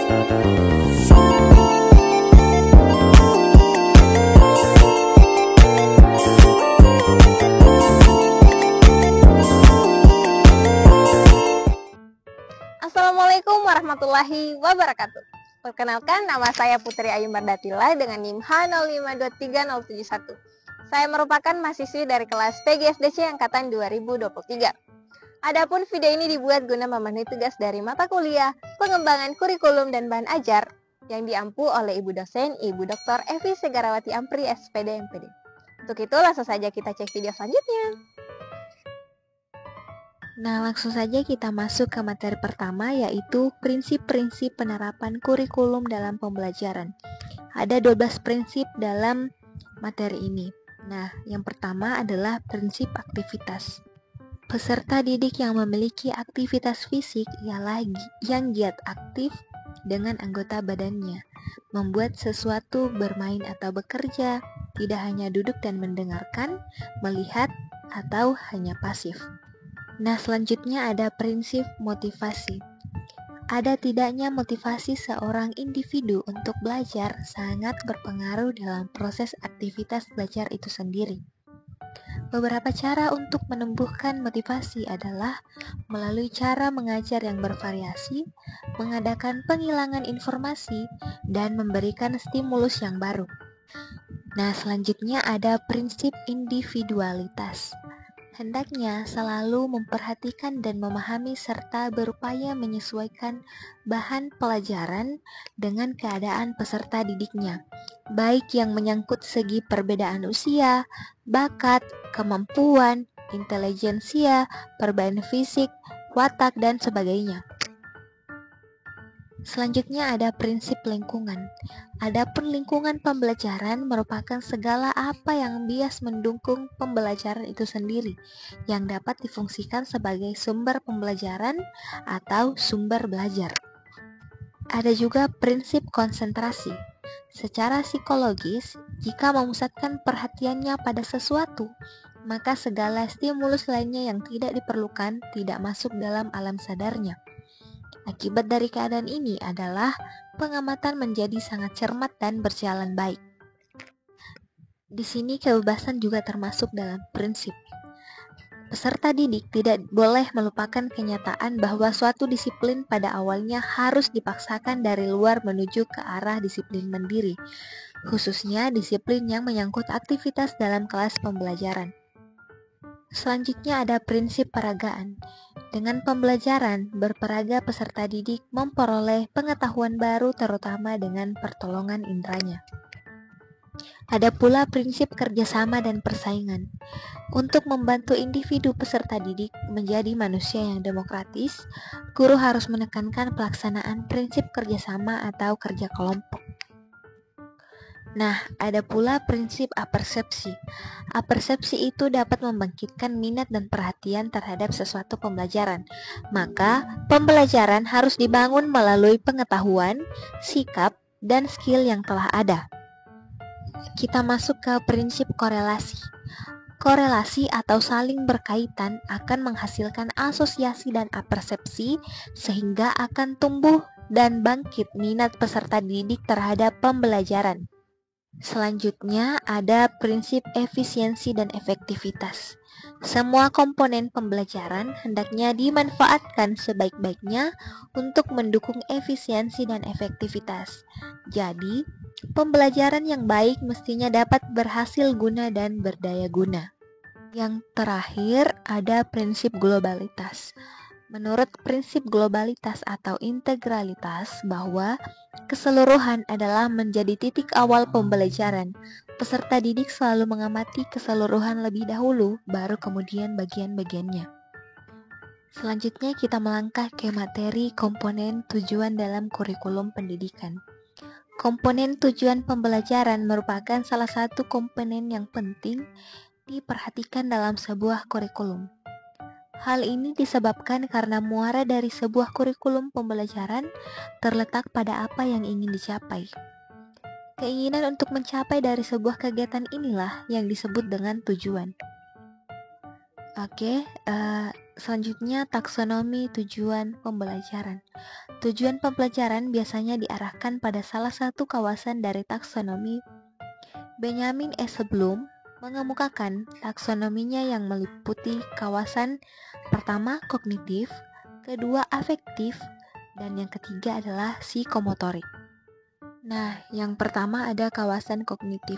Assalamualaikum warahmatullahi wabarakatuh. Perkenalkan, nama saya Putri Ayu Mardatila dengan NIM H0523071. Saya merupakan mahasiswi dari kelas PGSDC angkatan 2023. Adapun video ini dibuat guna memenuhi tugas dari mata kuliah, pengembangan kurikulum dan bahan ajar yang diampu oleh Ibu dosen Ibu Dr. Evi Segarawati Ampri SPD MPD. Untuk itu langsung saja kita cek video selanjutnya. Nah, langsung saja kita masuk ke materi pertama, yaitu prinsip-prinsip penerapan kurikulum dalam pembelajaran. Ada 12 prinsip dalam materi ini. Nah, yang pertama adalah prinsip aktivitas. Peserta didik yang memiliki aktivitas fisik ialah yang giat aktif dengan anggota badannya, membuat sesuatu, bermain atau bekerja, tidak hanya duduk dan mendengarkan, melihat, atau hanya pasif. Nah, selanjutnya ada prinsip motivasi. Ada tidaknya motivasi seorang individu untuk belajar sangat berpengaruh dalam proses aktivitas belajar itu sendiri. Beberapa cara untuk menumbuhkan motivasi adalah melalui cara mengajar yang bervariasi, mengadakan penghilangan informasi, dan memberikan stimulus yang baru. Nah, selanjutnya ada prinsip individualitas. Hendaknya selalu memperhatikan dan memahami serta berupaya menyesuaikan bahan pelajaran dengan keadaan peserta didiknya, baik yang menyangkut segi perbedaan usia, bakat, kemampuan, intelijensia, perbedaan fisik, watak, dan sebagainya. Selanjutnya ada prinsip lingkungan. Adapun lingkungan pembelajaran merupakan segala apa yang bias mendukung pembelajaran itu sendiri, yang dapat difungsikan sebagai sumber pembelajaran atau sumber belajar. Ada juga prinsip konsentrasi. Secara psikologis, jika memusatkan perhatiannya pada sesuatu, maka segala stimulus lainnya yang tidak diperlukan tidak masuk dalam alam sadarnya. Akibat dari keadaan ini adalah pengamatan menjadi sangat cermat dan berjalan baik. Di sini kebebasan juga termasuk dalam prinsip. Peserta didik tidak boleh melupakan kenyataan bahwa suatu disiplin pada awalnya harus dipaksakan dari luar menuju ke arah disiplin mandiri, khususnya disiplin yang menyangkut aktivitas dalam kelas pembelajaran. Selanjutnya ada prinsip peragaan. Dengan pembelajaran, berperaga peserta didik memperoleh pengetahuan baru terutama dengan pertolongan inderanya. Ada pula prinsip kerjasama dan persaingan. Untuk membantu individu peserta didik menjadi manusia yang demokratis, guru harus menekankan pelaksanaan prinsip kerjasama atau kerja kelompok. Nah, ada pula prinsip apersepsi. Apersepsi itu dapat membangkitkan minat dan perhatian terhadap sesuatu pembelajaran. Maka, pembelajaran harus dibangun melalui pengetahuan, sikap, dan skill yang telah ada. Kita masuk ke prinsip korelasi. Korelasi atau saling berkaitan akan menghasilkan asosiasi dan apersepsi sehingga akan tumbuh dan bangkit minat peserta didik terhadap pembelajaran. Selanjutnya ada prinsip efisiensi dan efektivitas. Semua komponen pembelajaran hendaknya dimanfaatkan sebaik-baiknya untuk mendukung efisiensi dan efektivitas. Jadi, pembelajaran yang baik mestinya dapat berhasil guna dan berdaya guna. Yang terakhir ada prinsip globalitas. Menurut prinsip globalitas atau integralitas bahwa keseluruhan adalah menjadi titik awal pembelajaran. Peserta didik selalu mengamati keseluruhan lebih dahulu, baru kemudian bagian-bagiannya. Selanjutnya kita melangkah ke materi komponen tujuan dalam kurikulum pendidikan. Komponen tujuan pembelajaran merupakan salah satu komponen yang penting diperhatikan dalam sebuah kurikulum. Hal ini disebabkan karena muara dari sebuah kurikulum pembelajaran terletak pada apa yang ingin dicapai. Keinginan untuk mencapai dari sebuah kegiatan inilah yang disebut dengan tujuan. Oke, Selanjutnya, taksonomi tujuan pembelajaran. Tujuan pembelajaran biasanya diarahkan pada salah satu kawasan dari taksonomi. Benjamin S. Bloom mengemukakan taksonominya yang meliputi kawasan pertama kognitif, kedua afektif, dan yang ketiga adalah psikomotorik. Nah, yang pertama ada kawasan kognitif.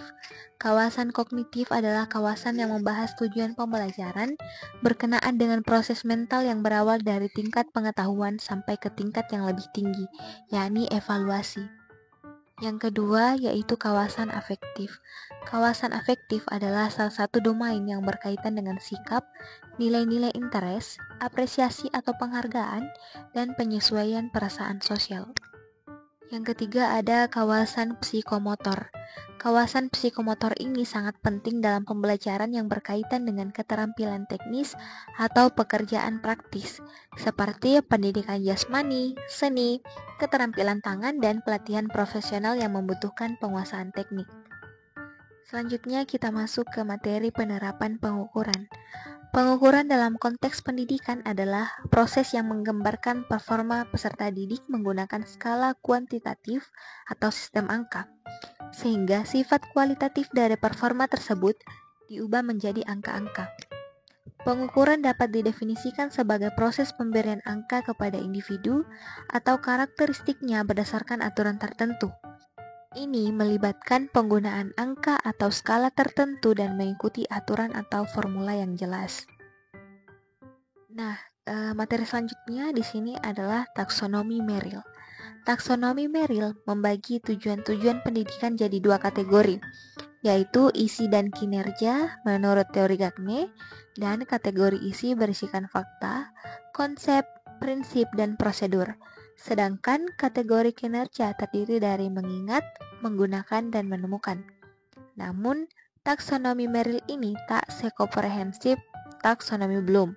Kawasan kognitif adalah kawasan yang membahas tujuan pembelajaran berkenaan dengan proses mental yang berawal dari tingkat pengetahuan sampai ke tingkat yang lebih tinggi, yakni evaluasi. Yang kedua yaitu kawasan afektif. Kawasan afektif adalah salah satu domain yang berkaitan dengan sikap, nilai-nilai interest, apresiasi atau penghargaan, dan penyesuaian perasaan sosial. Yang ketiga ada kawasan psikomotor. Kawasan psikomotor ini sangat penting dalam pembelajaran yang berkaitan dengan keterampilan teknis atau pekerjaan praktis, seperti pendidikan jasmani, seni, keterampilan tangan, dan pelatihan profesional yang membutuhkan penguasaan teknik. Selanjutnya kita masuk ke materi penerapan pengukuran. Pengukuran dalam konteks pendidikan adalah proses yang menggambarkan performa peserta didik menggunakan skala kuantitatif atau sistem angka, sehingga sifat kualitatif dari performa tersebut diubah menjadi angka-angka. Pengukuran dapat didefinisikan sebagai proses pemberian angka kepada individu atau karakteristiknya berdasarkan aturan tertentu. Ini melibatkan penggunaan angka atau skala tertentu dan mengikuti aturan atau formula yang jelas. Nah, materi selanjutnya di sini adalah taksonomi Merrill. Taksonomi Merrill membagi tujuan-tujuan pendidikan jadi dua kategori, yaitu isi dan kinerja menurut teori Gagne, dan kategori isi berisikan fakta, konsep, prinsip, dan prosedur. Sedangkan kategori kinerja terdiri dari mengingat, menggunakan, dan menemukan. Namun, taksonomi Merrill ini tak sekomprehensif taksonomi Bloom,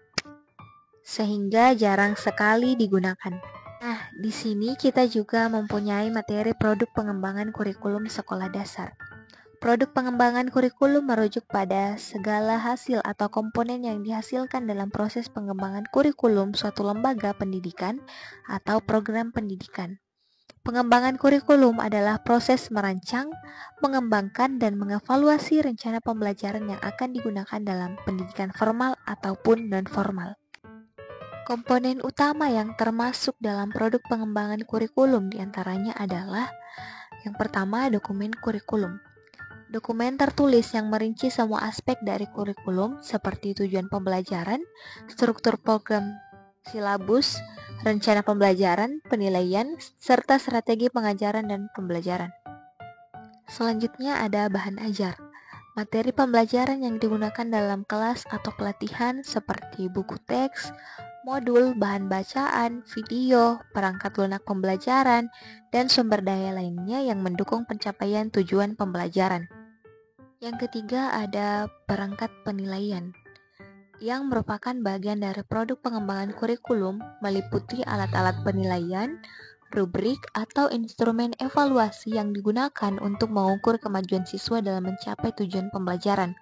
sehingga jarang sekali digunakan. Nah, di sini kita juga mempunyai materi produk pengembangan kurikulum sekolah dasar. Produk pengembangan kurikulum merujuk pada segala hasil atau komponen yang dihasilkan dalam proses pengembangan kurikulum suatu lembaga pendidikan atau program pendidikan. Pengembangan kurikulum adalah proses merancang, mengembangkan, dan mengevaluasi rencana pembelajaran yang akan digunakan dalam pendidikan formal ataupun non-formal. Komponen utama yang termasuk dalam produk pengembangan kurikulum diantaranya adalah yang pertama, dokumen kurikulum. Dokumen tertulis yang merinci semua aspek dari kurikulum seperti tujuan pembelajaran, struktur program silabus, rencana pembelajaran, penilaian, serta strategi pengajaran dan pembelajaran. Selanjutnya ada bahan ajar. Materi pembelajaran yang digunakan dalam kelas atau pelatihan seperti buku teks, modul, bahan bacaan, video, perangkat lunak pembelajaran, dan sumber daya lainnya yang mendukung pencapaian tujuan pembelajaran. Yang ketiga ada perangkat penilaian, yang merupakan bagian dari produk pengembangan kurikulum, meliputi alat-alat penilaian, rubrik, atau instrumen evaluasi yang digunakan untuk mengukur kemajuan siswa dalam mencapai tujuan pembelajaran.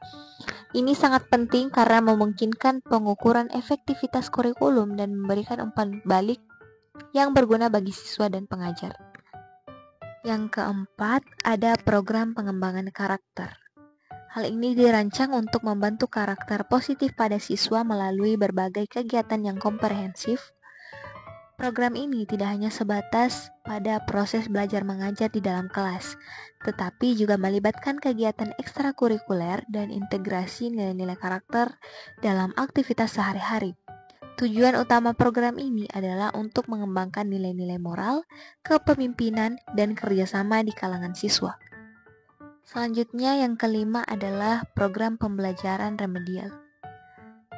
Ini sangat penting karena memungkinkan pengukuran efektivitas kurikulum dan memberikan umpan balik yang berguna bagi siswa dan pengajar. Yang keempat, ada program pengembangan karakter. Hal ini dirancang untuk membantu karakter positif pada siswa melalui berbagai kegiatan yang komprehensif. Program ini tidak hanya sebatas pada proses belajar mengajar di dalam kelas, tetapi juga melibatkan kegiatan ekstrakurikuler dan integrasi nilai-nilai karakter dalam aktivitas sehari-hari. Tujuan utama program ini adalah untuk mengembangkan nilai-nilai moral, kepemimpinan, dan kerjasama di kalangan siswa. Selanjutnya yang kelima adalah program pembelajaran remedial.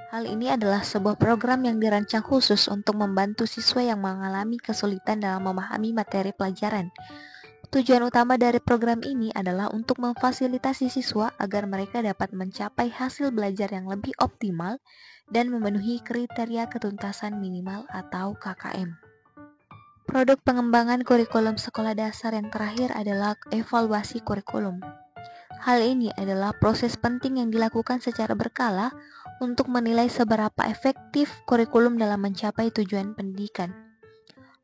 Hal ini adalah sebuah program yang dirancang khusus untuk membantu siswa yang mengalami kesulitan dalam memahami materi pelajaran. Tujuan utama dari program ini adalah untuk memfasilitasi siswa agar mereka dapat mencapai hasil belajar yang lebih optimal dan memenuhi kriteria ketuntasan minimal atau KKM. Produk pengembangan kurikulum sekolah dasar yang terakhir adalah evaluasi kurikulum. Hal ini adalah proses penting yang dilakukan secara berkala untuk menilai seberapa efektif kurikulum dalam mencapai tujuan pendidikan.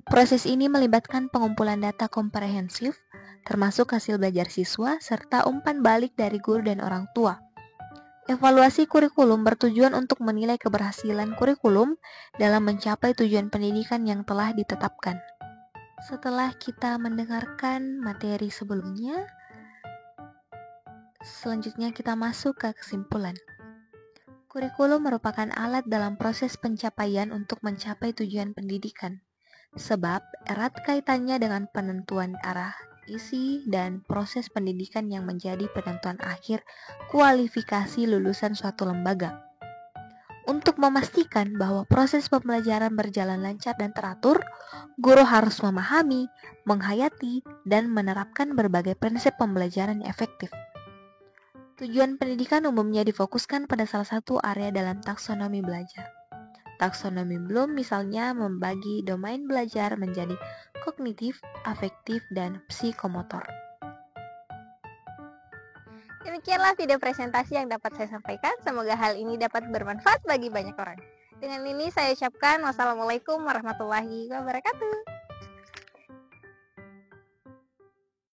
Proses ini melibatkan pengumpulan data komprehensif, termasuk hasil belajar siswa, serta umpan balik dari guru dan orang tua. Evaluasi kurikulum bertujuan untuk menilai keberhasilan kurikulum dalam mencapai tujuan pendidikan yang telah ditetapkan. Setelah kita mendengarkan materi sebelumnya, selanjutnya kita masuk ke kesimpulan. Kurikulum merupakan alat dalam proses pencapaian untuk mencapai tujuan pendidikan, sebab erat kaitannya dengan penentuan arah, isi, dan proses pendidikan yang menjadi penentuan akhir kualifikasi lulusan suatu lembaga. Untuk memastikan bahwa proses pembelajaran berjalan lancar dan teratur, guru harus memahami, menghayati, dan menerapkan berbagai prinsip pembelajaran yang efektif. Tujuan pendidikan umumnya difokuskan pada salah satu area dalam taksonomi belajar. Taksonomi Bloom misalnya membagi domain belajar menjadi kognitif, afektif, dan psikomotor. Demikianlah video presentasi yang dapat saya sampaikan. Semoga hal ini dapat bermanfaat bagi banyak orang. Dengan ini saya ucapkan wassalamualaikum warahmatullahi wabarakatuh.